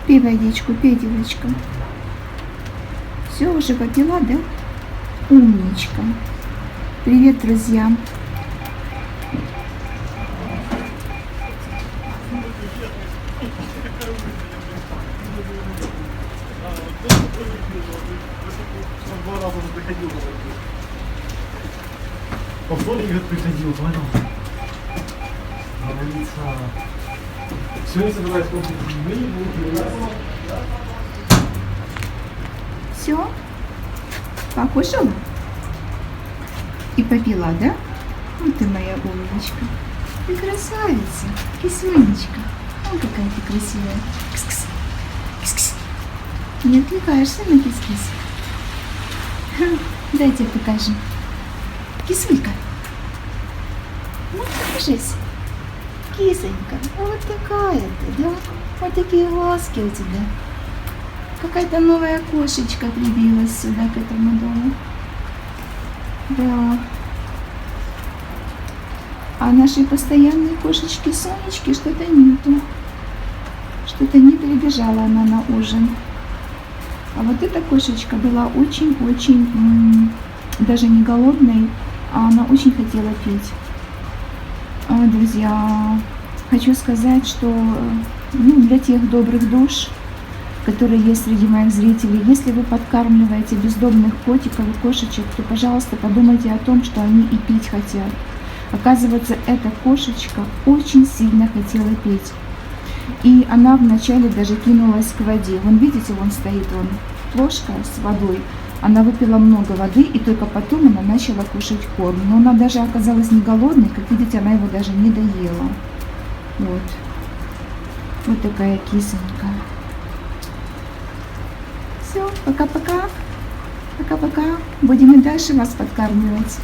Пей водичку, пей, девочка. Все, уже попила, да? Умничка. Привет, друзья. Повторник приходил, понял? Говорится. Сегодня собираюсь Все? Покушала? И попила, да? Вот ты моя умничка. Ты красавица, кисюнечка. Ой, какая ты красивая. Кис-кис. Кис-кис. Не отвлекаешься на кис-кис? Дай тебе покажем. Кисулька. Ну, покажись. Кисонька. Вот такая ты, да? Вот такие глазки у тебя. Какая-то новая кошечка прибилась сюда, к этому дому. Да. А нашей постоянной кошечки Сонечки что-то нету. Что-то не прибежала она на ужин. А вот эта кошечка была очень-очень, даже не голодной, а она очень хотела пить. Друзья, хочу сказать, что для тех добрых душ, которые есть среди моих зрителей, если вы подкармливаете бездомных котиков и кошечек, то, пожалуйста, подумайте о том, что они и пить хотят. Оказывается, эта кошечка очень сильно хотела пить. И она вначале даже кинулась к воде. Вон, видите, вон стоит ложка с водой. Она выпила много воды, и только потом она начала кушать корм. Но она даже оказалась не голодной, как видите, она его даже не доела. Вот. Вот такая кисонька. Все, пока-пока. Пока-пока. Будем и дальше вас подкармливать.